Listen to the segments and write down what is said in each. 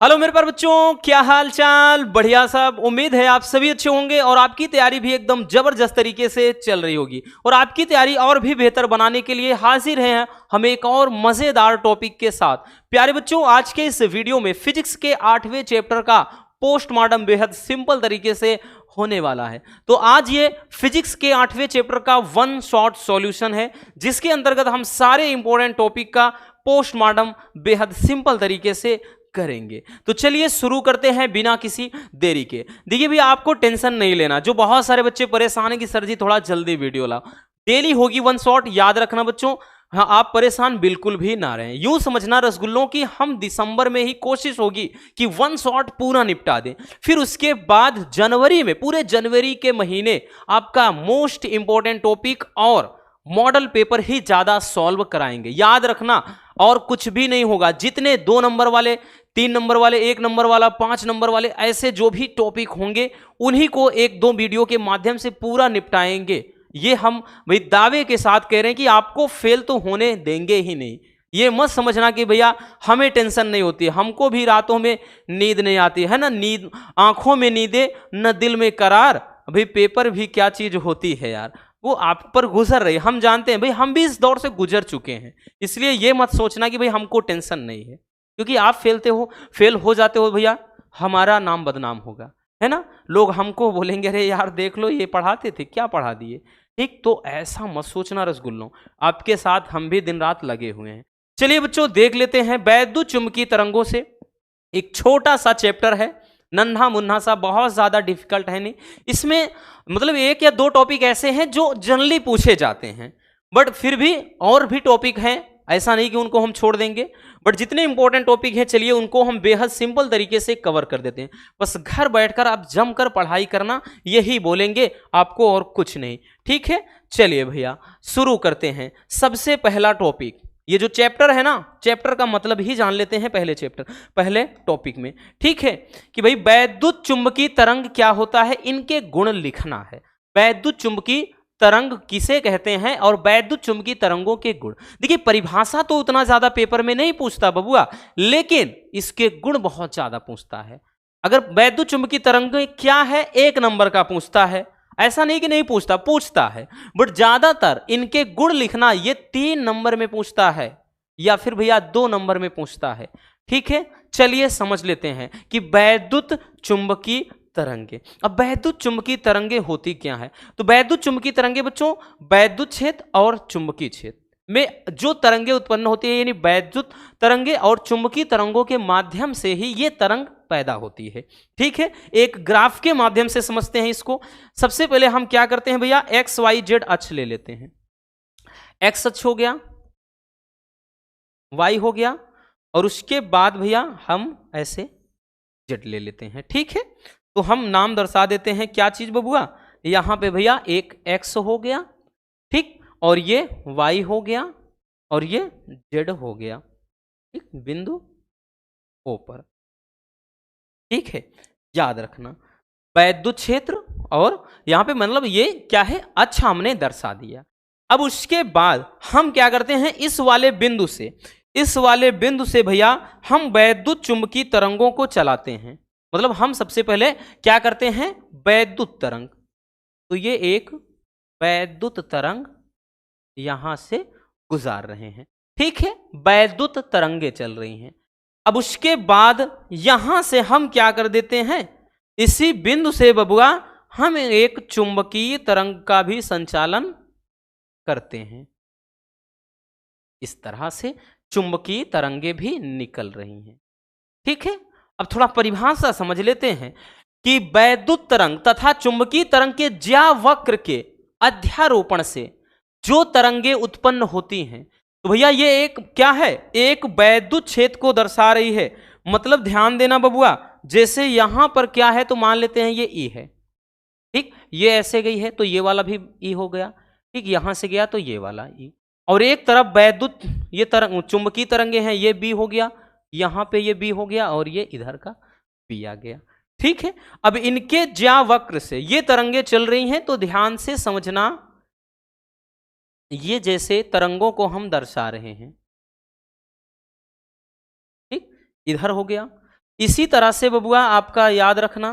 Hello मेरे प्यारे बच्चों, क्या हाल चाल। बढ़िया सब। उम्मीद है आप सभी अच्छे होंगे और आपकी तैयारी भी एकदम जबरदस्त तरीके से चल रही होगी। और आपकी तैयारी और भी बेहतर बनाने के लिए हाजिर हैं हम एक और मजेदार टॉपिक के साथ। प्यारे बच्चों, आज के इस वीडियो में फिजिक्स के 8वें चैप्टर का पोस्टमार्टम बेहद सिंपल तरीके से होने वाला है। तो आज ये फिजिक्स के 8वें चैप्टर का वन शॉट सॉल्यूशन है, जिसके अंतर्गत हम सारे इंपॉर्टेंट टॉपिक का पोस्टमार्टम बेहद सिंपल तरीके से करेंगे। तो चलिए शुरू करते हैं बिना किसी देरी के। देखिए भैया, आपको टेंशन नहीं लेना। जो बहुत सारे बच्चे परेशान हैं कि सर जी थोड़ा जल्दी वीडियो लाओ, डेली होगी वन शॉट, याद रखना बच्चों। हाँ, आप परेशान बिल्कुल भी ना रहें। यूं समझना रसगुल्लों की हम दिसंबर में ही कोशिश होगी कि वन शॉट पूरा निपटा दें। फिर उसके बाद जनवरी में, पूरे जनवरी के महीने आपका मोस्ट इंपॉर्टेंट टॉपिक और मॉडल पेपर ही ज्यादा सॉल्व कराएंगे। याद रखना, और कुछ भी नहीं होगा। जितने 2 नंबर वाले, 3 नंबर वाले, 1 नंबर वाला, 5 नंबर वाले, ऐसे जो भी टॉपिक होंगे उन्हीं को 1-2 वीडियो के माध्यम से पूरा निपटाएंगे। ये हम भाई दावे के साथ कह रहे हैं कि आपको फेल तो होने देंगे ही नहीं। ये मत समझना कि भैया हमें टेंशन नहीं होती, हमको भी रातों में नींद नहीं आती है ना। नींद, आंखों में नींदे न दिल में करार। भाई पेपर भी क्या चीज होती है यार, वो आप पर गुजर रही है। हम जानते हैं भाई, हम भी इस दौर से गुजर चुके हैं। इसलिए ये मत सोचना कि भाई हमको टेंशन नहीं है, क्योंकि आप फेल हो जाते हो भैया, हमारा नाम बदनाम होगा, है ना। लोग हमको बोलेंगे अरे यार देख लो ये पढ़ाते थे, क्या पढ़ा दिए। ठीक, तो ऐसा मत सोचना रसगुल्लों, आपके साथ हम भी दिन रात लगे हुए हैं। चलिए बच्चों, देख लेते हैं वैद्युत चुंबकीय तरंगों से। एक छोटा सा चैप्टर है, नन्हा मुन्ना सा, बहुत ज्यादा डिफिकल्ट है नहीं। इसमें मतलब 1 या 2 टॉपिक ऐसे हैं जो जनरली पूछे जाते हैं, बट फिर भी और भी टॉपिक हैं, ऐसा नहीं कि उनको हम छोड़ देंगे। बट जितने इंपॉर्टेंट टॉपिक हैं, चलिए उनको हम बेहद सिंपल तरीके से कवर कर देते हैं। बस घर बैठकर आप जमकर पढ़ाई करना, यही बोलेंगे आपको, और कुछ नहीं। ठीक है, चलिए भैया शुरू करते हैं। सबसे पहला टॉपिक, ये जो चैप्टर है ना, चैप्टर का मतलब ही जान लेते हैं पहले टॉपिक में। ठीक है, कि भाई वैद्युत चुंबकीय तरंग क्या होता है, इनके गुण लिखना है। वैद्युत चुंबकीय तरंग किसे कहते हैं और वैद्युत चुंबकीय तरंगों के गुण। देखिए परिभाषा तो उतना ज्यादा पेपर में नहीं पूछता बबुआ, लेकिन इसके गुण बहुत ज्यादा पूछता है। अगर वैद्युत चुंबकीय तरंग क्या है 1 नंबर का पूछता है, ऐसा नहीं कि नहीं पूछता, पूछता है, बट ज्यादातर इनके गुण लिखना ये 3 नंबर में पूछता है, या फिर भैया 2 नंबर में पूछता है। ठीक है, चलिए समझ लेते हैं कि वैद्युत चुंबकीय तरंगे। अब वैद्युत चुंबकीय तरंगे होती क्या है, तो वैद्युत चुंबकीय तरंगे बच्चों, वैद्युत क्षेत्र और चुंबकीय क्षेत्र में जो तरंगे उत्पन्न होती है, यानी वैद्युत तरंगे और चुंबकीय तरंगों के माध्यम से ही ये तरंग पैदा होती है। ठीक है, एक ग्राफ के माध्यम से समझते हैं इसको। सबसे पहले हम क्या करते हैं भैया, एक्स वाई जेड अक्ष ले लेते हैं। एक्स अक्ष हो गया, वाई हो गया, और उसके बाद भैया हम ऐसे जेड ले लेते हैं। ठीक है, तो हम नाम दर्शा देते हैं, क्या चीज बबुआ, यहां पे भैया एक एक्स हो गया, ठीक, और ये वाई हो गया, और ये जेड हो गया। ठीक, बिंदु ओ पर। ठीक है, याद रखना वैद्युत क्षेत्र, और यहां पे मतलब ये क्या है, अच्छा हमने दर्शा दिया। अब उसके बाद हम क्या करते हैं, इस वाले बिंदु से भैया हम वैद्युत चुंबकीय तरंगों को चलाते हैं। मतलब हम सबसे पहले क्या करते हैं, वैद्युत तरंग, तो ये एक वैद्युत तरंग यहां से गुजार रहे हैं। ठीक है, वैद्युत तरंगे चल रही हैं। अब उसके बाद यहां से हम क्या कर देते हैं, इसी बिंदु से बबुआ हम एक चुंबकीय तरंग का भी संचालन करते हैं। इस तरह से चुंबकीय तरंगे भी निकल रही हैं। ठीक है, अब थोड़ा परिभाषा समझ लेते हैं कि वैद्युत तरंग तथा चुंबकीय तरंग के ज्यावक्र के अध्यारोपण से जो तरंगे उत्पन्न होती हैं, तो भैया ये एक क्या है, एक वैद्युत क्षेत्र को दर्शा रही है। मतलब ध्यान देना बबुआ, जैसे यहां पर क्या है, तो मान लेते हैं ये ई है। ठीक, ये ऐसे गई है तो ये वाला भी ई हो गया। ठीक, यहां से गया तो ये वाला ई, और एक तरफ वैद्युत ये तरंग चुंबकीय तरंगे हैं, ये बी हो गया, यहां पे ये बी हो गया, और ये इधर का बी आ गया। ठीक है, अब इनके ज्यावक्र से ये तरंगे चल रही हैं, तो ध्यान से समझना, ये जैसे तरंगों को हम दर्शा रहे हैं। ठीक, इधर हो गया, इसी तरह से बबुआ आपका याद रखना,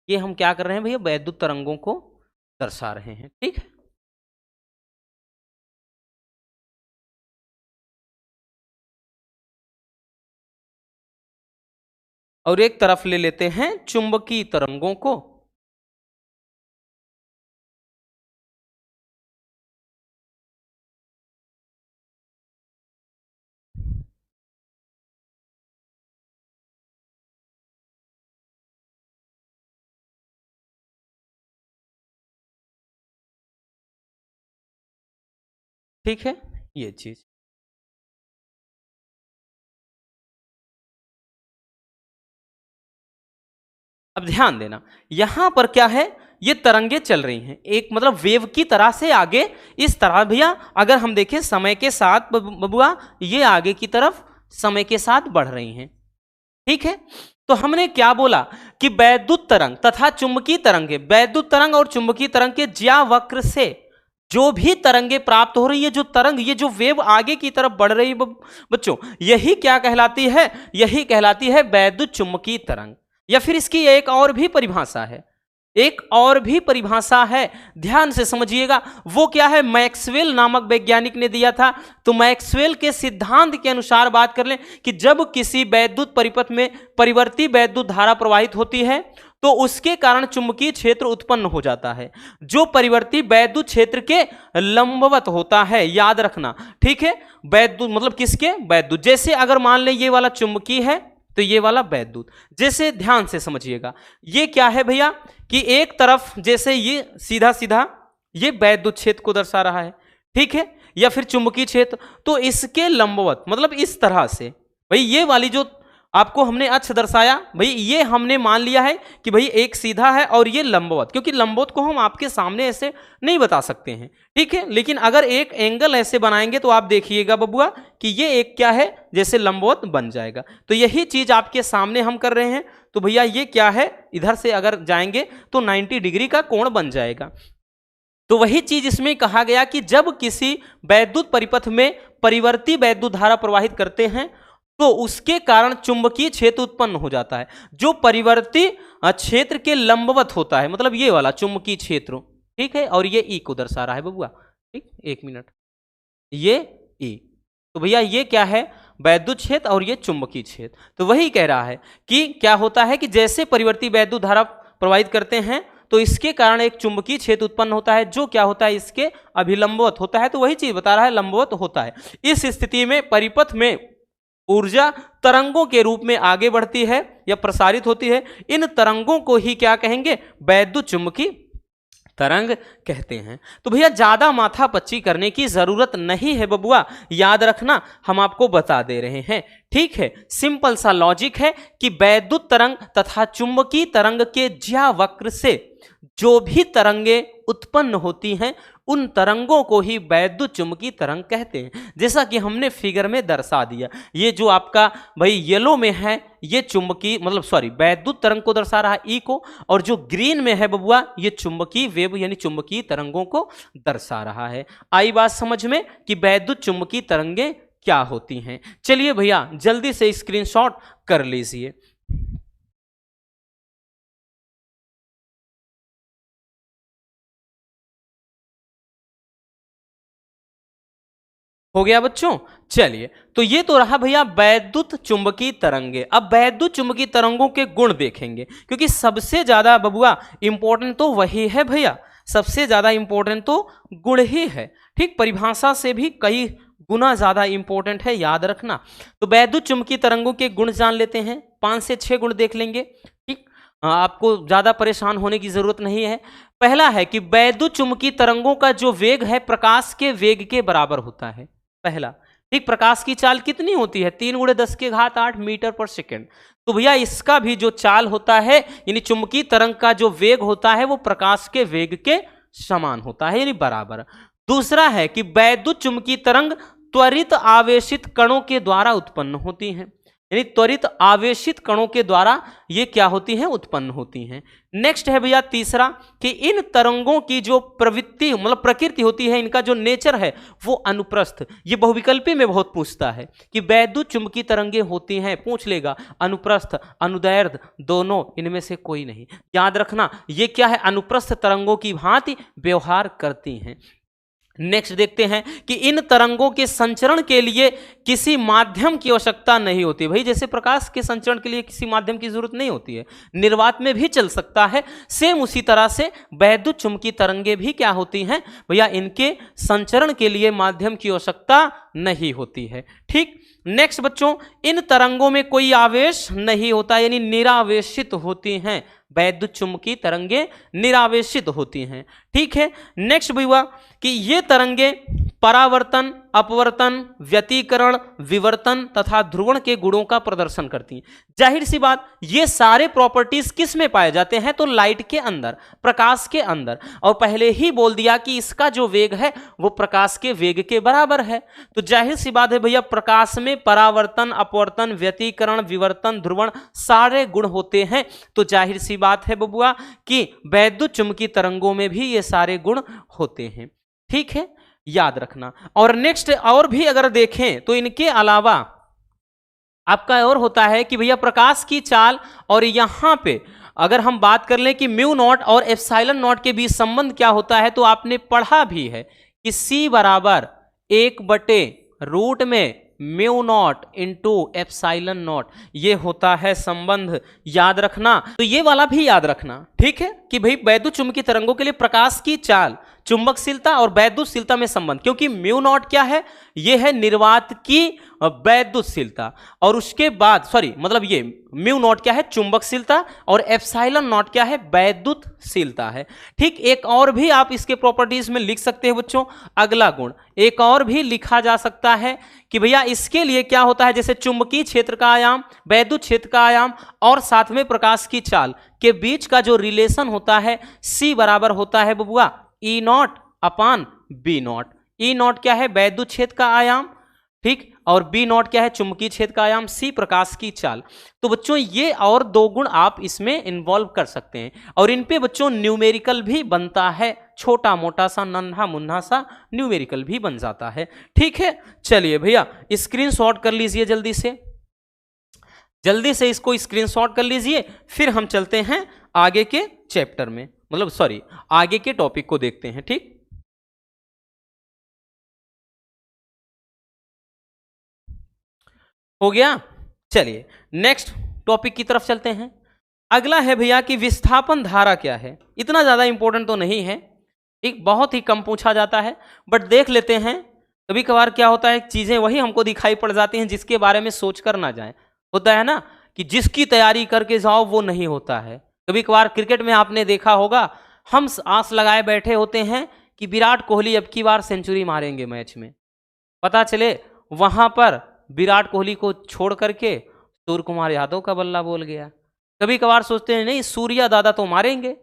ये हम क्या कर रहे हैं भैया, वैद्युत तरंगों को दर्शा रहे हैं। ठीक है, और एक तरफ ले लेते हैं चुंबकीय तरंगों को। ठीक है, ये चीज अब ध्यान देना, यहां पर क्या है, ये तरंगे चल रही हैं एक मतलब वेव की तरह से आगे इस तरह भैया, अगर हम देखें समय के साथ बबुआ ये आगे की तरफ समय के साथ बढ़ रही हैं। ठीक है, तो हमने क्या बोला कि वैद्युत तरंग तथा चुंबकीय तरंगे, वैद्युत तरंग और चुंबकीय तरंग के ज्या वक्र से जो भी तरंगे प्राप्त हो रही है, जो तरंग ये जो वेव आगे की तरफ बढ़ रही है बच्चों, यही क्या कहलाती है, यही कहलाती है वैद्युत चुंबकीय तरंग। या फिर इसकी एक और भी परिभाषा है, एक और भी परिभाषा है, ध्यान से समझिएगा, वो क्या है, मैक्सवेल नामक वैज्ञानिक ने दिया था। तो मैक्सवेल के सिद्धांत के अनुसार बात कर लें कि जब किसी वैद्युत परिपथ में परिवर्ती वैद्युत धारा प्रवाहित होती है तो उसके कारण चुंबकीय क्षेत्र उत्पन्न हो जाता है, जो परिवर्ती वैद्युत क्षेत्र के लंबवत होता है, याद रखना। ठीक है, वैद्युत मतलब किसके, वैद्युत। जैसे अगर मान लें ये वाला चुंबकीय है तो ये वाला वैद्युत, जैसे ध्यान से समझिएगा, ये क्या है भैया कि एक तरफ जैसे ये सीधा सीधा ये वैद्युत क्षेत्र को दर्शा रहा है, ठीक है, या फिर चुंबकीय क्षेत्र, तो इसके लंबवत मतलब इस तरह से भाई ये वाली जो आपको हमने अक्ष दर्शाया, भाई ये हमने मान लिया है कि भाई एक सीधा है और ये लंबवत, क्योंकि लंबवत को हम आपके सामने ऐसे नहीं बता सकते हैं। ठीक है, लेकिन अगर एक एंगल ऐसे बनाएंगे तो आप देखिएगा बबुआ कि ये एक क्या है, जैसे लंबवत बन जाएगा। तो यही चीज आपके सामने हम कर रहे हैं। तो भैया ये क्या है, इधर से अगर जाएंगे तो 90 डिग्री का कोण बन जाएगा। तो वही चीज इसमें कहा गया कि जब किसी वैद्युत परिपथ में परिवर्ती वैद्युत धारा प्रवाहित करते हैं तो उसके कारण चुंबकीय क्षेत्र उत्पन्न हो जाता है, जो परिवर्ती क्षेत्र के लंबवत होता है, मतलब ये वाला चुंबकीय क्षेत्र। ठीक है, और ये ई को दर्शा रहा है बबुआ। ठीक, एक मिनट, ये ई, तो भैया ये क्या है, वैद्युत क्षेत्र और ये चुंबकीय क्षेत्र। तो वही कह रहा है कि क्या होता है कि जैसे परिवर्ती वैद्युत धारा प्रवाहित करते हैं तो इसके कारण एक चुंबकीय क्षेत्र उत्पन्न होता है, जो क्या होता है, इसके अभिलंबवत होता है। तो वही चीज बता रहा है, लंबवत होता है। इस स्थिति में परिपथ में ऊर्जा तरंगों के रूप में आगे बढ़ती है या प्रसारित होती है। इन तरंगों को ही क्या कहेंगे, वैद्युत चुंबकीय तरंग कहते हैं। तो भैया ज्यादा माथा पच्ची करने की जरूरत नहीं है बबुआ, याद रखना, हम आपको बता दे रहे हैं। ठीक है, सिंपल सा लॉजिक है कि वैद्युत तरंग तथा चुंबकीय तरंग के ज्या वक्र से जो भी तरंगे उत्पन्न होती हैं उन तरंगों को ही वैद्युत चुंबकीय तरंग कहते हैं। जैसा कि हमने फिगर में दर्शा दिया, ये जो आपका भाई येलो में है ये चुंबकीय मतलब सॉरी वैद्युत तरंग को दर्शा रहा है ई को, और जो ग्रीन में है बबुआ ये चुंबकीय वेव यानी चुंबकीय तरंगों को दर्शा रहा है। आई बात समझ में कि वैद्युत चुंबकीय तरंगे क्या होती हैं। चलिए भैया जल्दी से स्क्रीनशॉट कर लीजिए। हो गया बच्चों, चलिए तो ये तो रहा भैया वैद्युत चुंबकीय तरंगे। अब वैद्युत चुंबकीय तरंगों के गुण देखेंगे, क्योंकि सबसे ज्यादा बबुआ इंपॉर्टेंट तो वही है भैया, सबसे ज्यादा इंपॉर्टेंट तो गुण ही है। ठीक, परिभाषा से भी कई गुना ज्यादा इंपॉर्टेंट है, याद रखना। तो वैद्युत चुंबकीय तरंगों के गुण जान लेते हैं, 5 से 6 गुण देख लेंगे। ठीक, आपको ज्यादा परेशान होने की जरूरत नहीं है। पहला है कि वैद्युत चुंबकीय तरंगों का जो वेग है प्रकाश के वेग के बराबर होता है, पहला। ठीक, प्रकाश की चाल कितनी होती है, 3 × 10⁸ मीटर पर सेकेंड। तो भैया इसका भी जो चाल होता है यानी चुंबकीय तरंग का जो वेग होता है वो प्रकाश के वेग के समान होता है यानी बराबर। दूसरा है कि वैद्युत चुंबकीय तरंग त्वरित आवेशित कणों के द्वारा उत्पन्न होती हैं। यानी त्वरित आवेशित कणों के द्वारा ये क्या होती हैं, उत्पन्न होती हैं। नेक्स्ट है भैया तीसरा कि इन तरंगों की जो प्रवृत्ति मतलब प्रकृति होती है, इनका जो नेचर है वो अनुप्रस्थ। ये बहुविकल्पी में बहुत पूछता है कि वैद्युत चुंबकीय तरंगे होती हैं, पूछ लेगा अनुप्रस्थ अनुदैर्ध्य दोनों, इनमें से कोई नहीं। याद रखना ये क्या है, अनुप्रस्थ तरंगों की भांति व्यवहार करती हैं। नेक्स्ट देखते हैं कि इन तरंगों के संचरण के लिए किसी माध्यम की आवश्यकता नहीं होती। भाई जैसे प्रकाश के संचरण के लिए किसी माध्यम की जरूरत नहीं होती है, निर्वात में भी चल सकता है। सेम उसी तरह से वैद्युत चुंबकीय तरंगे भी क्या होती हैं भैया, इनके संचरण के लिए माध्यम की आवश्यकता नहीं होती है। ठीक, नेक्स्ट बच्चों, इन तरंगों में कोई आवेश नहीं होता, यानी निरावेशित होती हैं। वैद्युत चुंबकीय तरंगे निरावेशित होती हैं। ठीक है, नेक्स्ट भैया कि ये तरंगे परावर्तन, अपवर्तन, व्यतिकरण, विवर्तन तथा ध्रुवण के गुणों का प्रदर्शन करती हैं। जाहिर सी बात, ये सारे प्रॉपर्टीज किस में पाए जाते हैं, तो लाइट के अंदर, प्रकाश के अंदर। और पहले ही बोल दिया कि इसका जो वेग है वो प्रकाश के वेग के बराबर है। तो जाहिर सी बात है भैया, प्रकाश में परावर्तन, अपवर्तन, व्यतिकरण, विवर्तन, ध्रुवण सारे गुण होते हैं। तो जाहिर सी बात है बबुआ कि वैद्युत चुंबकीय तरंगों में भी ये सारे गुण होते हैं। ठीक है, याद रखना। और नेक्स्ट और भी अगर देखें तो इनके अलावा आपका और होता है कि भैया प्रकाश की चाल, और यहां पे अगर हम बात कर लें कि म्यू नॉट और एप्सिलॉन नॉट के बीच संबंध क्या होता है, तो आपने पढ़ा भी है कि C बराबर 1/रूट में mu naught into epsilon not, ये होता है संबंध। याद रखना, तो ये वाला भी याद रखना। ठीक है कि भाई वैद्युत चुंबकीय तरंगों के लिए प्रकाश की चाल, चुंबकशीलता और वैद्युतशीलता में संबंध, क्योंकि म्यू नॉट क्या है, ये है निर्वात की वैद्युतशीलता, और उसके बाद मतलब ये म्यू नॉट क्या है, चुंबकशीलता, और एप्सिलॉन नॉट क्या है, वैद्युतशीलता है। ठीक, एक और भी आप इसके प्रॉपर्टीज में लिख सकते हैं बच्चों। अगला गुण एक और भी लिखा जा सकता है कि भैया इसके लिए क्या होता है, जैसे चुंबकीय क्षेत्र का आयाम, वैद्युत क्षेत्र का आयाम और साथ में प्रकाश की चाल के बीच का जो रिलेशन होता है, C बराबर होता है बबुआ E not upon B not. E not क्या है, वैद्युत क्षेत्र का आयाम, ठीक, और B नॉट क्या है, चुंबकीय क्षेत्र का आयाम, C प्रकाश की चाल। तो बच्चों ये और दो गुण आप इसमें इन्वॉल्व कर सकते हैं, और इन पे बच्चों न्यूमेरिकल भी बनता है, छोटा मोटा सा नन्हा मुन्ना सा न्यूमेरिकल भी बन जाता है। ठीक है, चलिए भैया स्क्रीनशॉट कर लीजिए जल्दी से इसको स्क्रीनशॉट कर लीजिए, फिर हम चलते हैं आगे के चैप्टर में, मतलब आगे के टॉपिक को देखते हैं। ठीक, हो गया। चलिए नेक्स्ट टॉपिक की तरफ चलते हैं। अगला है भैया कि विस्थापन धारा क्या है। इतना ज्यादा इंपॉर्टेंट तो नहीं है, एक बहुत ही कम पूछा जाता है, बट देख लेते हैं। कभी कभार क्या होता है, चीजें वही हमको दिखाई पड़ जाती हैं जिसके बारे में सोच कर ना जाए। होता है ना कि जिसकी तैयारी करके जाओ वो नहीं होता है। कभी कभार क्रिकेट में आपने देखा होगा, हम आस लगाए बैठे होते हैं कि विराट कोहली अब की बार सेंचुरी मारेंगे मैच में, पता चले वहां पर विराट कोहली को छोड़ करके सूर्य कुमार यादव का बल्ला बोल गया। कभी कभार सोचते हैं नहीं सूर्या दादा तो मारेंगे,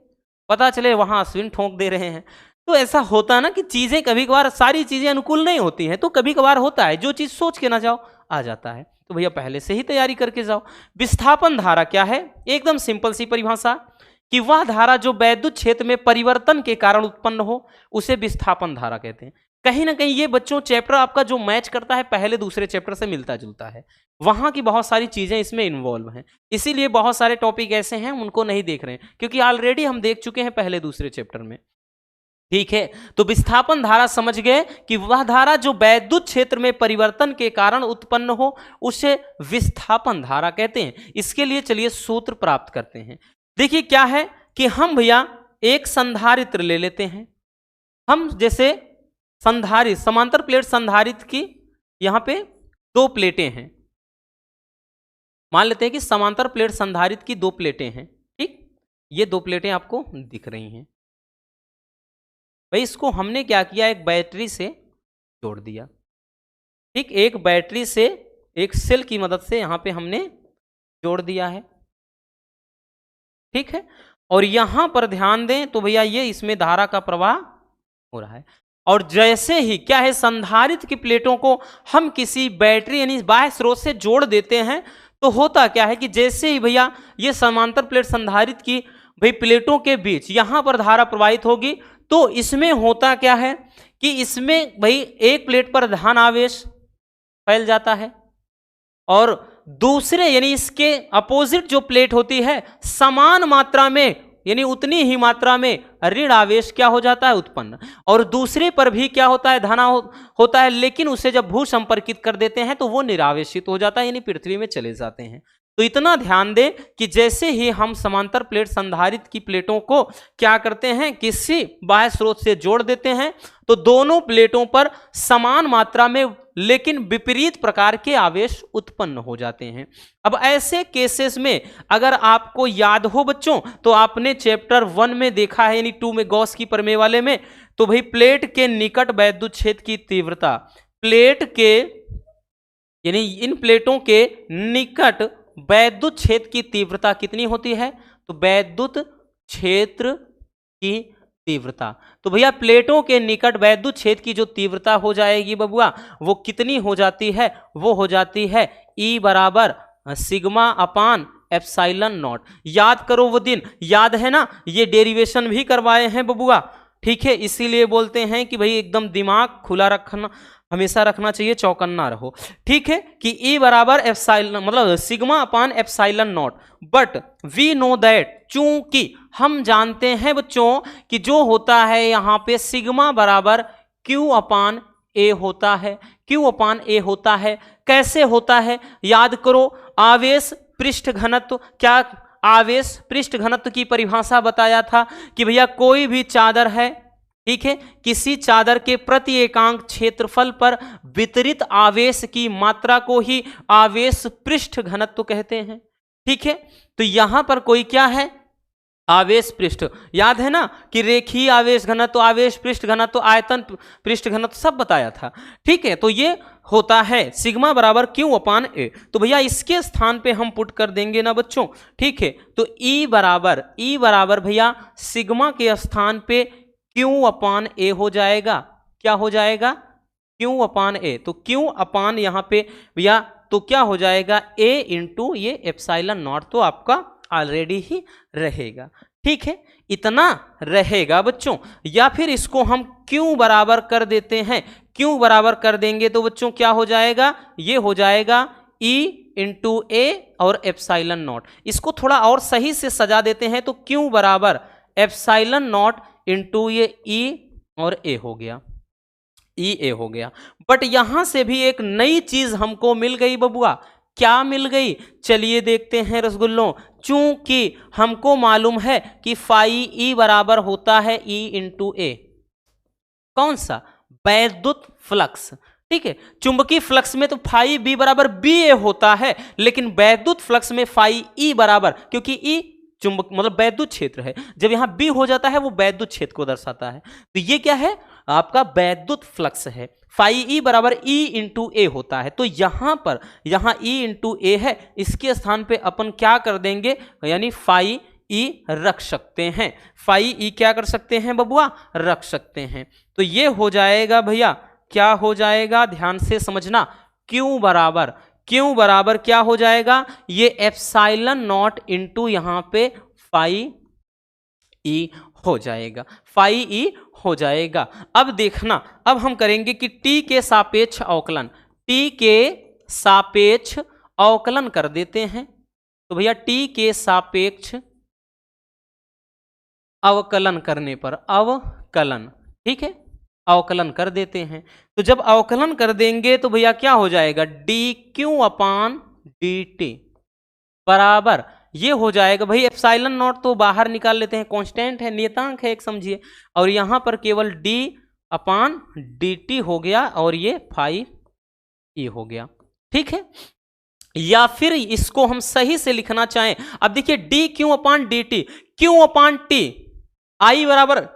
पता चले वहां अश्विन ठोंक दे रहे हैं। तो ऐसा होता है ना कि चीजें कभी कभार सारी चीजें अनुकूल नहीं होती हैं, तो कभी कभार होता है जो चीज सोच के ना जाओ आ जाता है। तो भैया पहले से ही तैयारी करके जाओ। विस्थापन धारा क्या है, एकदम सिंपल सी परिभाषा कि वह धारा जो वैद्युत क्षेत्र में परिवर्तन के कारण उत्पन्न हो उसे विस्थापन धारा कहते हैं। कहीं ना कहीं ये बच्चों चैप्टर आपका जो मैच करता है पहले दूसरे चैप्टर से मिलता जुलता है, वहां की बहुत सारी चीजें इसमें इन्वॉल्व हैं, इसीलिए बहुत सारे टॉपिक ऐसे हैं उनको नहीं देख रहे हैं, क्योंकि ऑलरेडी हम देख चुके हैं पहले दूसरे चैप्टर में। ठीक है, तो विस्थापन धारा समझ गए कि वह धारा जो वैद्युत क्षेत्र में परिवर्तन के कारण उत्पन्न हो उसे विस्थापन धारा कहते हैं। इसके लिए चलिए सूत्र प्राप्त करते हैं। देखिए क्या है कि हम भैया एक संधारित्र ले लेते हैं। हम जैसे संधारित्र, समांतर प्लेट संधारित्र की यहां पे दो प्लेटें हैं, मान लेते हैं कि समांतर प्लेट संधारित्र की दो प्लेटें हैं। ठीक, ये दो प्लेटें आपको दिख रही हैं। भाई इसको हमने क्या किया, एक बैटरी से जोड़ दिया। ठीक, एक बैटरी से एक सेल की मदद से यहां पे हमने जोड़ दिया है। ठीक है, और यहां पर ध्यान दें तो भैया ये इसमें धारा का प्रवाह हो रहा है, और जैसे ही क्या है संधारित्र की प्लेटों को हम किसी बैटरी यानी बाह्य स्रोत से जोड़ देते हैं तो होता क्या है कि जैसे ही भैया ये समांतर प्लेट संधारित्र की भाई प्लेटों के बीच यहां पर धारा प्रवाहित होगी, तो इसमें होता क्या है कि इसमें भाई एक प्लेट पर धन आवेश फैल जाता है और दूसरे यानी इसके अपोजिट जो प्लेट होती है समान मात्रा में यानी उतनी ही मात्रा में ऋण आवेश क्या हो जाता है उत्पन्न, और दूसरे पर भी क्या होता है धना होता है, लेकिन उसे जब भू संपर्कित कर देते हैं तो वो निरावेशित हो जाता है यानी पृथ्वी में चले जाते हैं। तो इतना ध्यान दें कि जैसे ही हम समांतर प्लेट संधारित्र की प्लेटों को क्या करते हैं किसी बाह्य स्रोत से जोड़ देते हैं तो दोनों प्लेटों पर समान मात्रा में लेकिन विपरीत प्रकार के आवेश उत्पन्न हो जाते हैं। अब ऐसे केसेस में अगर आपको याद हो बच्चों तो आपने चैप्टर 1 में देखा है यानी 2 में गॉस की प्रमेय वाले में, तो भाई प्लेट के निकट वैद्युत क्षेत्र की तीव्रता, प्लेट के यानी इन प्लेटों के निकट वैद्युत क्षेत्र की तीव्रता कितनी होती है, तो वैद्युत क्षेत्र की तीव्रता, तो भैया प्लेटों के निकट वैद्युत क्षेत्र की जो तीव्रता हो जाएगी बबुआ वो कितनी हो जाती है, वो हो जाती है E बराबर सिग्मा अपान एप्सिलॉन नॉट। याद करो वो दिन, याद है ना, ये डेरिवेशन भी करवाए हैं बबुआ, ठीक है, इसीलिए बोलते हैं कि भाई एकदम दिमाग खुला रखना हमेशा रखना चाहिए, चौकन्ना रहो, ठीक है, कि E बराबर एप्सिलॉन मतलब sigma upon epsilon naught, but we know that, चूंकि हम जानते हैं बच्चों कि जो होता है यहाँ पे सिग्मा बराबर Q अपान A होता है, Q अपान A होता है। कैसे होता है याद करो, आवेश पृष्ठ घनत्व, क्या आवेश पृष्ठ घनत्व की परिभाषा बताया था कि भैया कोई भी चादर है, ठीक है, किसी चादर के प्रति एकांक क्षेत्रफल पर वितरित आवेश की मात्रा को ही आवेश पृष्ठ घनत्व कहते हैं, ठीक है। तो यहां पर कोई क्या है आवेश पृष्ठ, याद है ना कि रेखीय आवेश घनत्व, आवेश पृष्ठ घनत्व, आयतन पृष्ठ घनत्व सब बताया था, ठीक है। तो ये होता है सिग्मा बराबर Q अपान A, तो भैया इसके स्थान पे हम पुट कर देंगे ना बच्चों, ठीक है। तो E बराबर भैया सिग्मा के स्थान पे Q अपान A हो जाएगा, क्या हो जाएगा Q अपान A, तो Q अपान यहाँ पे भैया तो क्या हो जाएगा A इंटू ये एप्सिलॉन नॉट, तो आपका ऑलरेडी ही रहेगा, ठीक है, इतना रहेगा बच्चों। या फिर इसको हम Q बराबर कर देते हैं, Q बराबर कर देंगे तो बच्चों क्या हो जाएगा, ये हो जाएगा E इंटू A और एप्सिलॉन नॉट। इसको थोड़ा और सही से सजा देते हैं तो Q बराबर एप्सिलॉन नॉट इंटू ये E और A हो गया, EA हो गया। बट यहां से भी एक नई चीज हमको मिल गई बबुआ, क्या मिल गई, चलिए देखते हैं रसगुल्लों। चूंकि हमको मालूम है कि फाई E बराबर होता है E इंटू A, कौन सा, वैद्युत फ्लक्स, ठीक है। चुंबकीय फ्लक्स में तो फाई B बराबर BA होता है, लेकिन वैद्युत फ्लक्स में फाई E बराबर, क्योंकि E चुंबक मतलब वैद्युत क्षेत्र है, जब यहां B हो जाता है वो वैद्युत क्षेत्र को दर्शाता है, तो ये क्या है आपका वैद्युत फ्लक्स है। फाई E बराबर E इंटू A होता है, तो यहां पर यहां E इंटू A है, इसके स्थान पे अपन क्या कर देंगे यानी फाई E रख सकते हैं, फाई E क्या कर सकते हैं बबुआ, रख सकते हैं। तो ये हो जाएगा भैया, क्या हो जाएगा ध्यान से समझना, Q बराबर क्या हो जाएगा, ये एप्सिलॉन नॉट इंटू यहां पे फाई E हो जाएगा, फाई E हो जाएगा। अब देखना, अब हम करेंगे कि T के सापेक्ष अवकलन, T के सापेक्ष अवकलन कर देते हैं। तो भैया T के सापेक्ष अवकलन करने पर अवकलन, ठीक है, अवकलन कर देते हैं। तो जब अवकलन कर देंगे तो भैया क्या हो जाएगा, dq अपान dt बराबर ये हो जाएगा, भाई एप्सिलॉन नॉट तो बाहर निकाल लेते हैं, कांस्टेंट है, नियतांक है एक समझिए, और यहां पर केवल d अपान dt हो गया और ये फाई E हो गया, ठीक है। या फिर इसको हम सही से लिखना चाहें, अब देखिए dq upon dt, q upon t, I बराबर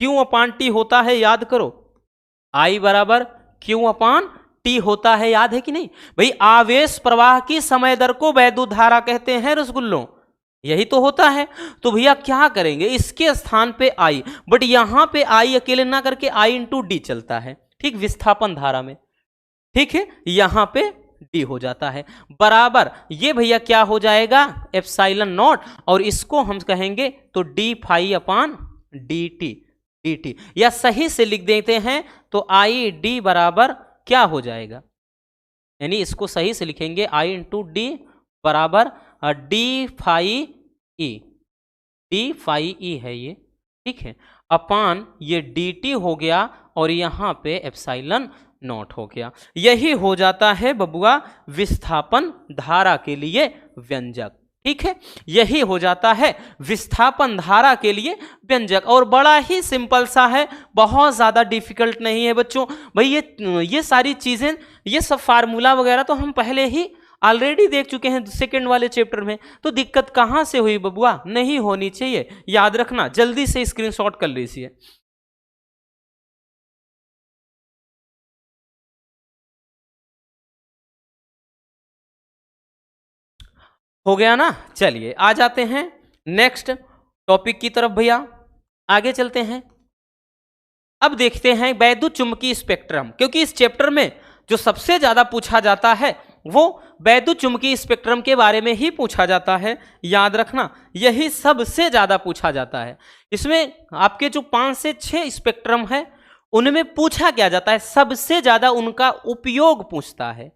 Q अपान T होता है, याद करो, I बराबर Q अपान T होता है, याद है कि नहीं भाई। आवेश प्रवाह की समय दर को वैद्युत धारा कहते हैं रसगुल्लों, यही तो होता है। तो भैया क्या करेंगे, इसके स्थान पे I, बट यहां पे I अकेले ना करके I इंटू डी चलता है, ठीक, विस्थापन धारा में, ठीक है, यहां पे डी हो जाता है, बराबर ये भैया क्या हो जाएगा एप्सिलॉन नॉट, और इसको हम कहेंगे तो डी फाई अपान डी टी, डी टी, या सही से लिख देते हैं तो आई डी बराबर क्या हो जाएगा, यानी इसको सही से लिखेंगे आई इंटू डी बराबर D phi E, D phi E है ये, ठीक है, अपान ये डी टी हो गया और यहाँ पे एप्सिलॉन नॉट हो गया। यही हो जाता है बबुआ विस्थापन धारा के लिए व्यंजक, ठीक है, यही हो जाता है विस्थापन धारा के लिए व्यंजक, और बड़ा ही सिंपल सा है, बहुत ज़्यादा डिफिकल्ट नहीं है बच्चों। भाई ये सारी चीज़ें, ये सब फार्मूला वगैरह तो हम पहले ही ऑलरेडी देख चुके हैं सेकंड वाले चैप्टर में, तो दिक्कत कहाँ से हुई बबुआ, नहीं होनी चाहिए, याद रखना, जल्दी से स्क्रीनशॉट कर लीजिए। हो गया ना, चलिए आ जाते हैं नेक्स्ट टॉपिक की तरफ भैया, आगे चलते हैं। अब देखते हैं वैद्युत चुंबकीय स्पेक्ट्रम, क्योंकि इस चैप्टर में जो सबसे ज्यादा पूछा जाता है वो वैद्युत चुंबकीय स्पेक्ट्रम के बारे में ही पूछा जाता है, याद रखना, यही सबसे ज्यादा पूछा जाता है। इसमें आपके जो 5 से 6 स्पेक्ट्रम है उनमें पूछा क्या जाता है, सबसे ज्यादा उनका उपयोग पूछता है,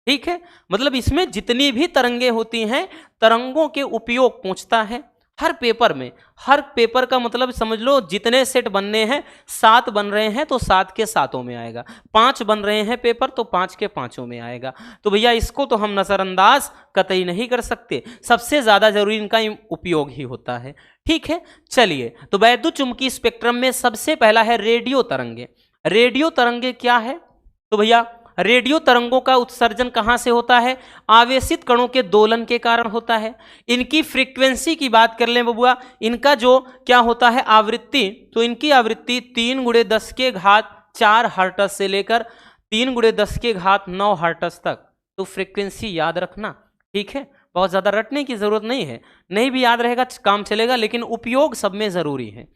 ठीक है, मतलब इसमें जितनी भी तरंगे होती हैं तरंगों के उपयोग पूछता है हर पेपर में। हर पेपर का मतलब समझ लो जितने सेट बनने हैं, 7 बन रहे हैं तो 7 के 7 में आएगा, 5 बन रहे हैं पेपर तो 5 के 5 में आएगा। तो भैया इसको तो हम नजरअंदाज कतई नहीं कर सकते, सबसे ज्यादा जरूरी इनका उपयोग ही होता है, ठीक है। चलिए, तो वैद्युत चुंबकीय स्पेक्ट्रम में सबसे पहला है रेडियो तरंगे। रेडियो तरंगे क्या है, तो भैया रेडियो तरंगों का उत्सर्जन कहां से होता है, आवेशित कणों के दोलन के कारण होता है। इनकी फ्रीक्वेंसी की बात कर लें बबुआ, इनका जो क्या होता है आवृत्ति, तो इनकी आवृत्ति 3 × 10⁴ हर्ट्ज से लेकर 3 × 10⁹ हर्ट्ज तक। तो फ्रीक्वेंसी याद रखना, ठीक है, बहुत ज़्यादा रटने की ज़रूरत नहीं है, नहीं भी याद रहेगा काम चलेगा, लेकिन उपयोग सब में ज़रूरी है।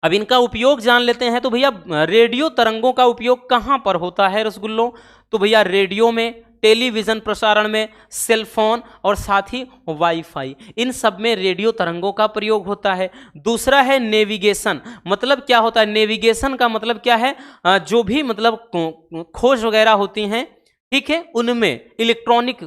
अब इनका उपयोग जान लेते हैं। तो भैया रेडियो तरंगों का उपयोग कहाँ पर होता है रसगुल्लों, तो भैया रेडियो में, टेलीविज़न प्रसारण में, सेल फोन और साथ ही वाईफाई, इन सब में रेडियो तरंगों का प्रयोग होता है। दूसरा है नेविगेशन, मतलब क्या होता है, नेविगेशन का मतलब क्या है, जो भी मतलब खोज वगैरह होती हैं, ठीक है, उनमें इलेक्ट्रॉनिक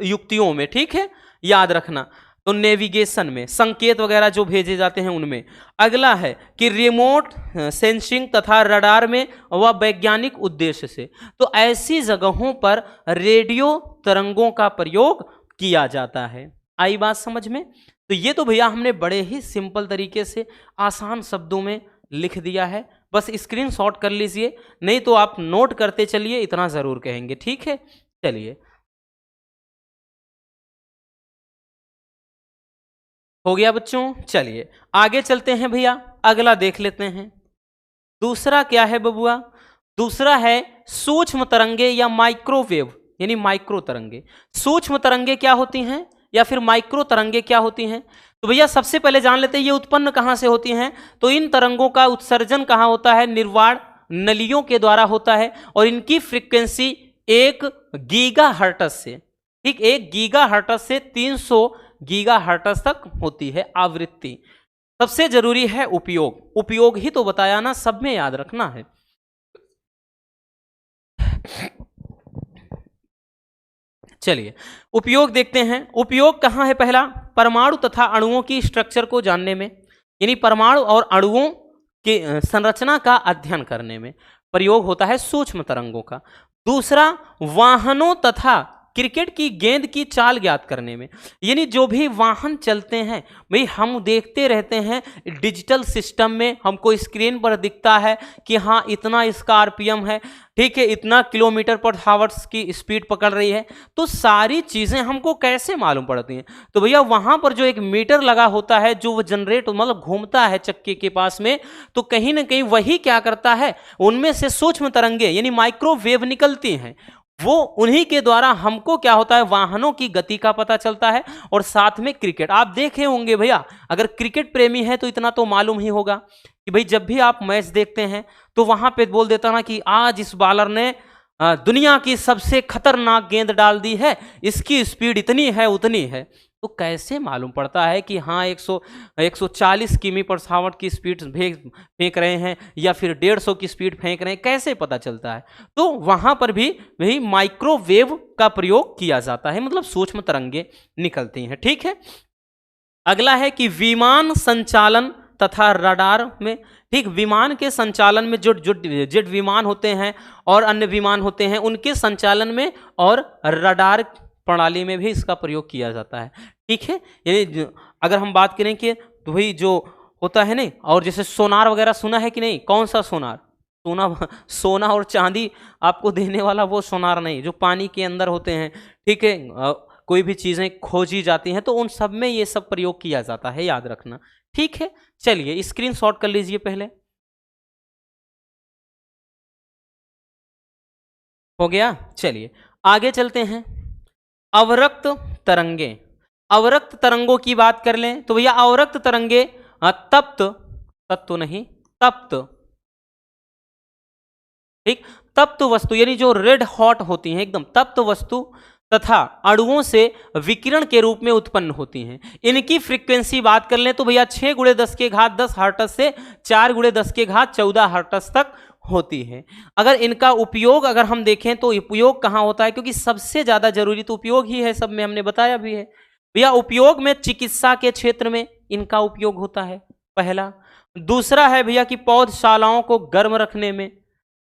युक्तियों में, ठीक है, याद रखना, तो नेविगेशन में संकेत वगैरह जो भेजे जाते हैं उनमें। अगला है कि रिमोट सेंसिंग तथा रडार में व वैज्ञानिक उद्देश्य से, तो ऐसी जगहों पर रेडियो तरंगों का प्रयोग किया जाता है। आई बात समझ में, तो ये तो भैया हमने बड़े ही सिंपल तरीके से आसान शब्दों में लिख दिया है, बस स्क्रीनशॉट कर लीजिए, नहीं तो आप नोट करते चलिए, इतना जरूर कहेंगे, ठीक है। चलिए, हो गया बच्चों, चलिए आगे चलते हैं भैया, अगला देख लेते हैं। दूसरा क्या है बबुआ, दूसरा है सूक्ष्म तरंगे या माइक्रोवेव, यानी माइक्रो तरंगे। सूक्ष्म तरंगे क्या होती हैं या फिर माइक्रो तरंगे क्या होती हैं, तो भैया सबसे पहले जान लेते हैं ये उत्पन्न कहां से होती हैं। तो इन तरंगों का उत्सर्जन कहां होता है, निर्वाण नलियों के द्वारा होता है, और इनकी फ्रीक्वेंसी 1 गीगाहर्ट्ज से, ठीक, 1 गीगाहर्ट्ज से 300 गीगाहर्ट्ज तक होती है आवृत्ति। सबसे जरूरी है उपयोग, उपयोग ही तो बताया ना, सब में याद रखना है। चलिए उपयोग देखते हैं। उपयोग कहां है, पहला परमाणु तथा अणुओं की स्ट्रक्चर को जानने में, यानी परमाणु और अणुओं के संरचना का अध्ययन करने में प्रयोग होता है सूक्ष्म तरंगों का। दूसरा वाहनों तथा क्रिकेट की गेंद की चाल ज्ञात करने में, यानी जो भी वाहन चलते हैं भाई हम देखते रहते हैं डिजिटल सिस्टम में, हमको स्क्रीन पर दिखता है कि हाँ इतना इसका आरपीएम है, ठीक है, इतना km/h की स्पीड पकड़ रही है, तो सारी चीज़ें हमको कैसे मालूम पड़ती हैं, तो भैया वहाँ पर जो एक मीटर लगा होता है जो वो जनरेट मतलब घूमता है चक्के के पास में, तो कहीं ना कहीं वही क्या करता है, उनमें से सूक्ष्म तरंगे यानी माइक्रोवेव निकलती हैं, वो उन्हीं के द्वारा हमको क्या होता है वाहनों की गति का पता चलता है। और साथ में क्रिकेट आप देखे होंगे भैया, अगर क्रिकेट प्रेमी है तो इतना तो मालूम ही होगा कि भाई जब भी आप मैच देखते हैं तो वहां पे बोल देता ना कि आज इस बॉलर ने दुनिया की सबसे खतरनाक गेंद डाल दी है, इसकी स्पीड इतनी है उतनी है। तो कैसे मालूम पड़ता है कि हाँ 140 किमी पर आवर की स्पीड फेंक रहे हैं या फिर 150 की स्पीड फेंक रहे हैं, कैसे पता चलता है? तो वहां पर भी वही माइक्रोवेव का प्रयोग किया जाता है, मतलब सूक्ष्म तरंगे निकलती हैं। ठीक है, अगला है कि विमान संचालन तथा रडार में, ठीक, विमान के संचालन में जो जो जेट विमान होते हैं और अन्य विमान होते हैं उनके संचालन में और रडार प्रणाली में भी इसका प्रयोग किया जाता है। ठीक है, यानी अगर हम बात करें कि तो भाई जो होता है नहीं, और जैसे सोनार वगैरह सुना है कि नहीं? कौन सा सोनार? सोना और चांदी आपको देने वाला वो सोनार नहीं, जो पानी के अंदर होते हैं। ठीक है, कोई भी चीजें खोजी जाती हैं तो उन सब में ये सब प्रयोग किया जाता है, याद रखना। ठीक है, चलिए स्क्रीनशॉट कर लीजिए पहले। हो गया, चलिए आगे चलते हैं। अवरक्त तरंगे, अवरक्त तरंगों की बात कर लें तो भैया अवरक्त तरंगे तप्त, तत्व नहीं, तप्त, ठीक, तप्त वस्तु यानी जो रेड हॉट होती हैं, एकदम तप्त वस्तु तथा अणुओं से विकिरण के रूप में उत्पन्न होती हैं। इनकी फ्रीक्वेंसी बात कर लें तो भैया 6 × 10 के घात 10 हर्ट्ज से 4 × 10 के घात 14 हर्ट्ज तक होती है। अगर इनका उपयोग अगर हम देखें तो उपयोग कहाँ होता है, क्योंकि सबसे ज्यादा जरूरी तो उपयोग ही है, सब में हमने बताया भी है भैया। उपयोग में चिकित्सा के क्षेत्र में इनका उपयोग होता है, पहला। दूसरा है भैया कि पौधशालाओं को गर्म रखने में।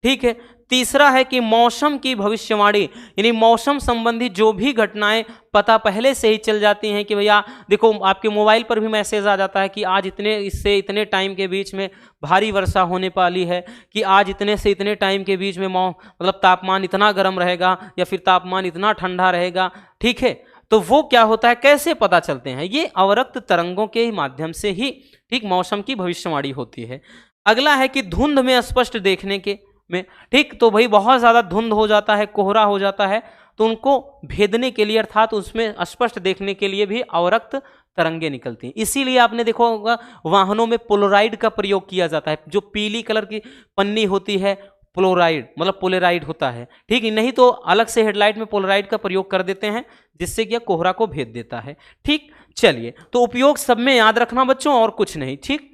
ठीक है, तीसरा है कि मौसम की भविष्यवाणी, यानी मौसम संबंधी जो भी घटनाएं पता पहले से ही चल जाती हैं कि भैया देखो आपके मोबाइल पर भी मैसेज आ जाता है कि आज इतने इससे इतने टाइम के बीच में भारी वर्षा होने वाली है, कि आज इतने से इतने टाइम के बीच में मतलब तापमान इतना गर्म रहेगा या फिर तापमान इतना ठंडा रहेगा। ठीक है, तो वो क्या होता है, कैसे पता चलते हैं? ये अवरक्त तरंगों के माध्यम से ही, ठीक, मौसम की भविष्यवाणी होती है। अगला है कि धुंध में स्पष्ट देखने के में, ठीक, तो भाई बहुत ज्यादा धुंध हो जाता है, कोहरा हो जाता है, तो उनको भेदने के लिए अर्थात उसमें स्पष्ट देखने के लिए भी अवरक्त तरंगे निकलती हैं। इसीलिए आपने देखा होगा वाहनों में पोलराइड का प्रयोग किया जाता है, जो पीली कलर की पन्नी होती है, पोलराइड मतलब पोलराइड होता है। ठीक, नहीं तो अलग से हेडलाइट में पोलराइड का प्रयोग कर देते हैं, जिससे कि कोहरा को भेद देता है। ठीक, चलिए, तो उपयोग सब में याद रखना बच्चों, और कुछ नहीं। ठीक,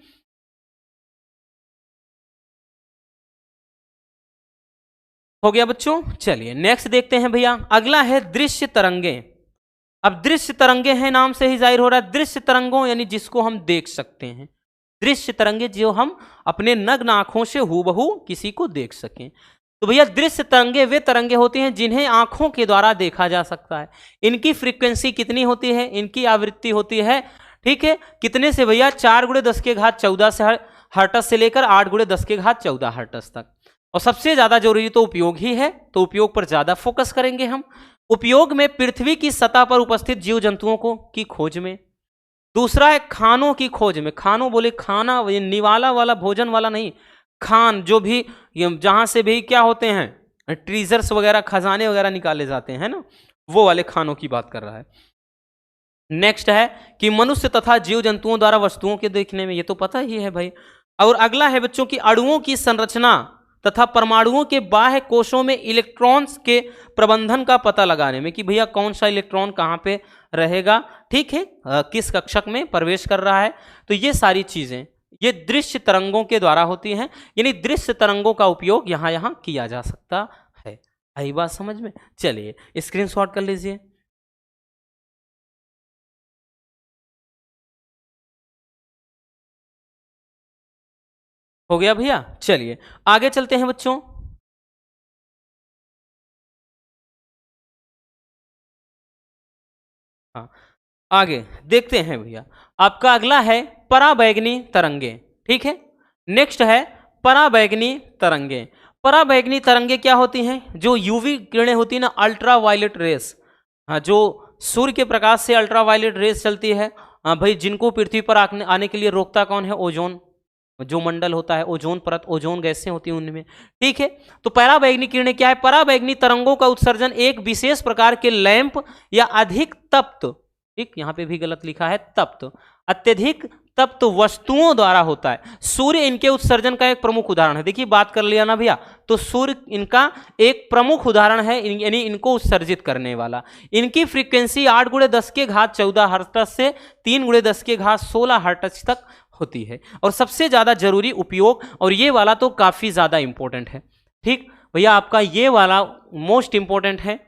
हो गया बच्चों। चलिए नेक्स्ट देखते हैं भैया, अगला है दृश्य तरंगे। अब दृश्य तरंगे हैं, नाम से ही जाहिर हो रहा है, दृश्य तरंगों यानी जिसको हम देख सकते हैं। दृश्य तरंगे जो हम अपने नग्न आंखों से हूबहू किसी को देख सकें। तो भैया दृश्य तरंगे वे तरंगे होती हैं जिन्हें आंखों के द्वारा देखा जा सकता है। इनकी फ्रीक्वेंसी कितनी होती है, इनकी आवृत्ति होती है, ठीक है, कितने से भैया 4 × 10 के घात 14 से हर्ट्ज से लेकर 8 × 10 के घात 14 हर्ट्ज तक। और सबसे ज्यादा जरूरी तो उपयोग ही है, तो उपयोग पर ज्यादा फोकस करेंगे हम। उपयोग में पृथ्वी की सतह पर उपस्थित जीव जंतुओं को की खोज में। दूसरा है खानों की खोज में। खानों बोले खाना, ये निवाला वाला भोजन वाला नहीं, खान जो भी जहां से भी क्या होते हैं ट्रीजर्स वगैरह, खजाने वगैरह निकाले जाते हैं ना, वो वाले खानों की बात कर रहा है। नेक्स्ट है कि मनुष्य तथा जीव जंतुओं द्वारा वस्तुओं के देखने में, ये तो पता ही है भाई। और अगला है बच्चों की अणुओं की संरचना तथा परमाणुओं के बाह्य कोशों में इलेक्ट्रॉन्स के प्रबंधन का पता लगाने में, कि भैया कौन सा इलेक्ट्रॉन कहाँ पे रहेगा, ठीक है, किस कक्षक में प्रवेश कर रहा है। तो ये सारी चीजें ये दृश्य तरंगों के द्वारा होती हैं, यानी दृश्य तरंगों का उपयोग यहाँ यहाँ किया जा सकता है। आई बात समझ में? चलिए स्क्रीनशॉट कर लीजिए। हो गया भैया, चलिए आगे चलते हैं बच्चों। हाँ, आगे देखते हैं भैया, आपका अगला है पराबैंगनी तरंगे। ठीक है, नेक्स्ट है पराबैंगनी तरंगे। पराबैंगनी तरंगे क्या होती हैं? जो यूवी किरणें होती है ना, अल्ट्रा वायलेट रेस, हाँ, जो सूर्य के प्रकाश से अल्ट्रा वायलेट रेस चलती है, हाँ भाई, जिनको पृथ्वी पर आने के लिए रोकता कौन है? ओजोन, जो मंडल होता है, ओजोन परत, ओजोन गैसें होती हैं उनमें। ठीक है, तो पराबैंगनी किरणें क्या है? पराबैंगनी तरंगों का उत्सर्जन एक विशेष प्रकार के लैंप या अधिक तप्त, ठीक, यहां पे भी गलत लिखा है तप्त, अत्यधिक तब तो वस्तुओं द्वारा होता है। सूर्य इनके उत्सर्जन का एक प्रमुख उदाहरण है। देखिए बात कर लिया ना भैया, तो सूर्य इनका एक प्रमुख उदाहरण है, यानी इनको उत्सर्जित करने वाला। इनकी फ्रीक्वेंसी 8 × 10⁻14 हर्ट्ज से 3 × 10⁻16 हर्ट्ज तक होती है। और सबसे ज्यादा जरूरी उपयोग, और ये वाला तो काफी ज्यादा इंपॉर्टेंट है, ठीक भैया, आपका ये वाला मोस्ट इंपॉर्टेंट है।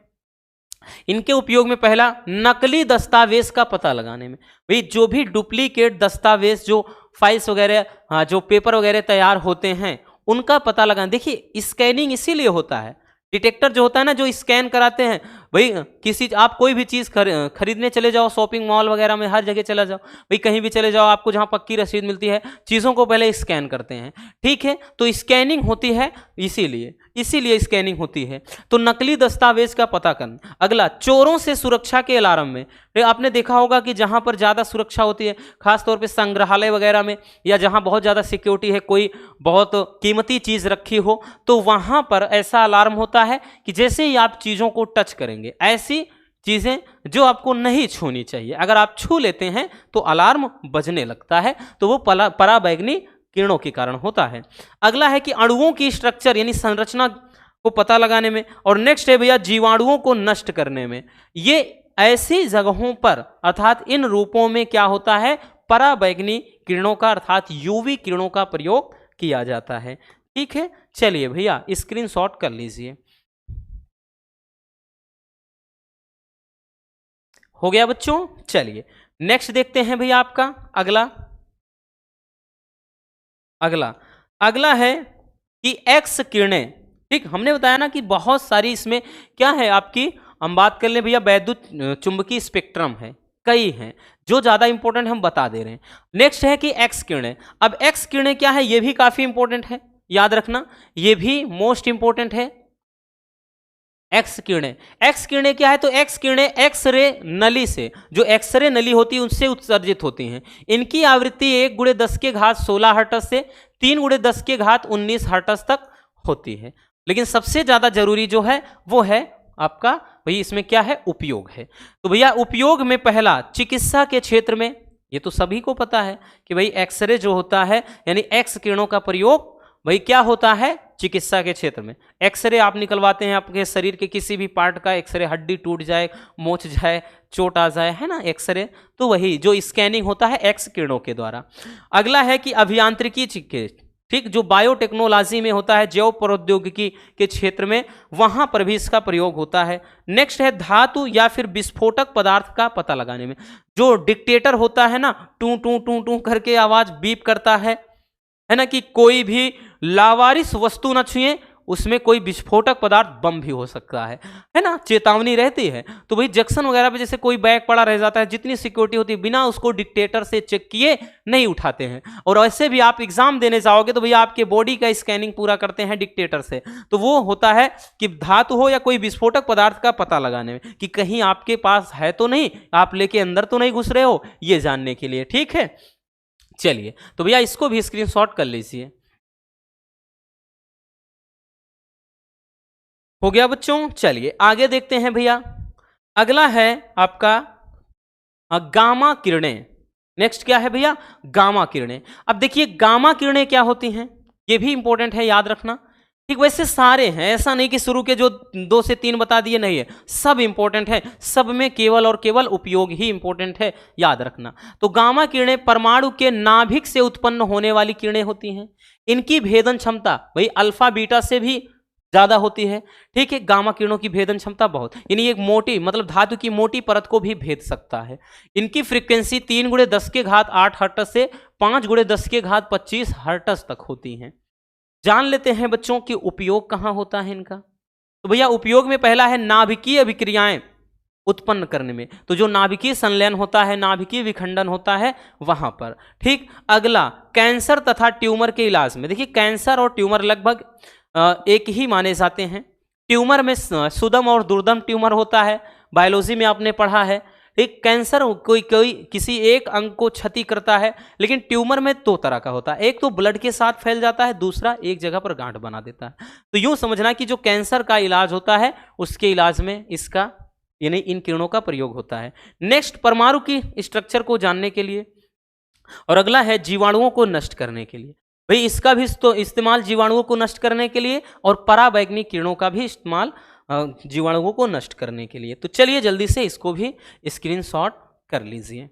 इनके उपयोग में पहला, नकली दस्तावेज का पता लगाने में। भाई जो भी डुप्लीकेट दस्तावेज, जो फाइल्स वगैरह, जो पेपर वगैरह तैयार होते हैं, उनका पता लगाना। देखिए स्कैनिंग इसीलिए होता है, डिटेक्टर जो होता है ना, जो स्कैन कराते हैं। भाई किसी आप कोई भी चीज़ खरीदने चले जाओ, शॉपिंग मॉल वगैरह में हर जगह चला जाओ, भाई कहीं भी चले जाओ, आपको जहाँ पक्की रसीद मिलती है, चीज़ों को पहले स्कैन करते हैं, ठीक है। तो स्कैनिंग होती है इसीलिए स्कैनिंग होती है। तो नकली दस्तावेज का पता करना। अगला, चोरों से सुरक्षा के अलार्म में। आपने देखा होगा कि जहाँ पर ज़्यादा सुरक्षा होती है, खासतौर पर संग्रहालय वगैरह में, या जहाँ बहुत ज़्यादा सिक्योरिटी है, कोई बहुत कीमती चीज़ रखी हो, तो वहाँ पर ऐसा अलार्म होता है कि जैसे ही आप चीज़ों को टच करेंगे, ऐसी चीज़ें जो आपको नहीं छूनी चाहिए, अगर आप छू लेते हैं तो अलार्म बजने लगता है, तो वो पराबैंगनी किरणों के कारण होता है। अगला है कि अणुओं की स्ट्रक्चर यानी संरचना को पता लगाने में। और नेक्स्ट है भैया जीवाणुओं को नष्ट करने में। ये ऐसी जगहों पर अर्थात इन रूपों में क्या होता है, पराबैंगनी किरणों का अर्थात यूवी किरणों का प्रयोग किया जाता है, ठीक है। चलिए भैया स्क्रीनशॉट कर लीजिए। हो गया बच्चों। चलिए नेक्स्ट देखते हैं भैया आपका अगला है कि एक्स किरणें, ठीक। हमने बताया ना कि बहुत सारी इसमें क्या है आपकी, हम बात कर लें भैया, वैद्युत चुंबकीय स्पेक्ट्रम है, कई हैं, जो ज्यादा इंपॉर्टेंट हम बता दे रहे हैं। नेक्स्ट है कि एक्स किरणें। अब एक्स किरणें क्या है, ये भी काफी इंपॉर्टेंट है, याद रखना, ये भी मोस्ट इंपॉर्टेंट है। एक्स किरणें क्या है, तो एक्स किरणें एक्स रे नली से, जो एक्स रे नली होती है उससे उत्सर्जित होती हैं। इनकी आवृत्ति 1 × 10⁻16 हर्ट्ज से 3 × 10⁻19 हर्ट्ज तक होती है। लेकिन सबसे ज्यादा जरूरी जो है वो है आपका, भाई इसमें क्या है, उपयोग है। तो भैया उपयोग में पहला, चिकित्सा के क्षेत्र में, ये तो सभी को पता है कि भाई एक्सरे जो होता है यानी एक्स किरणों का प्रयोग भाई क्या होता है, चिकित्सा के क्षेत्र में। एक्सरे आप निकलवाते हैं आपके शरीर के किसी भी पार्ट का, एक्सरे हड्डी टूट जाए, मोच जाए, चोट आ जाए, है ना, एक्सरे, तो वही जो स्कैनिंग होता है एक्स किरणों के द्वारा। अगला है कि अभियांत्रिकी, ठीक, जो बायोटेक्नोलॉजी में होता है, जैव प्रौद्योगिकी के क्षेत्र में, वहां पर भी इसका प्रयोग होता है। नेक्स्ट है धातु या फिर विस्फोटक पदार्थ का पता लगाने में। जो डिक्टेटर होता है ना, टू टू टू टू करके आवाज बीप करता है ना, कि कोई भी लावारिस वस्तु न छुए, उसमें कोई विस्फोटक पदार्थ बम भी हो सकता है ना, चेतावनी रहती है। तो भाई जंक्शन वगैरह पे जैसे कोई बैग पड़ा रह जाता है, जितनी सिक्योरिटी होती है, बिना उसको डिक्टेटर से चेक किए नहीं उठाते हैं। और ऐसे भी आप एग्जाम देने जाओगे तो भैया आपके बॉडी का स्कैनिंग पूरा करते हैं डिक्टेटर से। तो वो होता है कि धातु हो या कोई विस्फोटक पदार्थ का पता लगाने में, कि कहीं आपके पास है तो नहीं, आप लेके अंदर तो नहीं घुस रहे हो, ये जानने के लिए, ठीक है। चलिए तो भैया इसको भी स्क्रीनशॉट कर लीजिए। हो गया बच्चों। चलिए आगे देखते हैं भैया, अगला है आपका गामा किरणें। नेक्स्ट क्या है भैया, गामा किरणें। अब देखिए गामा किरणें क्या होती हैं, ये भी इंपॉर्टेंट है, याद रखना, ठीक। वैसे सारे हैं, ऐसा नहीं कि शुरू के जो 2 से 3 बता दिए, नहीं है, सब इंपॉर्टेंट है, सब में केवल और केवल उपयोग ही इंपॉर्टेंट है, याद रखना। तो गामा किरणें परमाणु के नाभिक से उत्पन्न होने वाली किरणें होती हैं। इनकी भेदन क्षमता भाई अल्फा बीटा से भी ज्यादा होती है, ठीक है। गामा किरणों की भेदन क्षमता बहुत, यानी एक मोटी, मतलब धातु की मोटी परत को भी भेद सकता है। इनकी फ्रीक्वेंसी 3 × 10⁸ हर्ट्ज से 5 × 10⁻25 हर्ट्ज तक होती हैं। जान लेते हैं बच्चों कि उपयोग कहाँ होता है इनका। तो भैया उपयोग में पहला है नाभिकीय अभिक्रियाएं उत्पन्न करने में, तो जो नाभिकीय संलयन होता है, नाभिकीय विखंडन होता है वहां पर, ठीक। अगला कैंसर तथा ट्यूमर के इलाज में। देखिए कैंसर और ट्यूमर लगभग एक ही माने जाते हैं। ट्यूमर में सुदम और दुर्दम ट्यूमर होता है, बायोलॉजी में आपने पढ़ा है, एक कैंसर कोई किसी एक अंग को क्षति करता है, लेकिन ट्यूमर में 2 तरह का होता है, एक तो ब्लड के साथ फैल जाता है, दूसरा एक जगह पर गांठ बना देता है। तो यूं समझना कि जो कैंसर का इलाज होता है उसके इलाज में इसका यानी इन किरणों का प्रयोग होता है। नेक्स्ट परमाणु की स्ट्रक्चर को जानने के लिए, और अगला है जीवाणुओं को नष्ट करने के लिए। भाई इसका भी तो इस्तेमाल जीवाणुओं को नष्ट करने के लिए और पराबैंगनी किरणों का भी इस्तेमाल जीवाणुओं को नष्ट करने के लिए। तो चलिए जल्दी से इसको भी स्क्रीनशॉट कर लीजिए।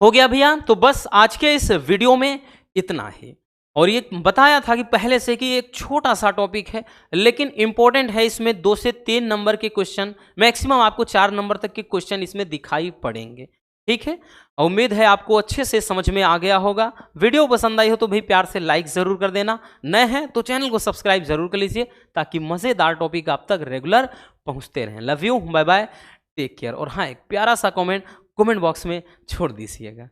हो गया भैया। तो बस आज के इस वीडियो में इतना ही। और ये बताया था कि पहले से कि एक छोटा सा टॉपिक है लेकिन इंपॉर्टेंट है। इसमें 2 से 3 नंबर के क्वेश्चन, मैक्सिमम आपको 4 नंबर तक के क्वेश्चन इसमें दिखाई पड़ेंगे। ठीक है, उम्मीद है आपको अच्छे से समझ में आ गया होगा। वीडियो पसंद आई हो तो भाई प्यार से लाइक जरूर कर देना, नए हैं तो चैनल को सब्सक्राइब जरूर कर लीजिए ताकि मजेदार टॉपिक आप तक रेगुलर पहुंचते रहें। Love you, bye bye, take care. और हाँ, एक प्यारा सा कमेंट बॉक्स में छोड़ दीजिएगा।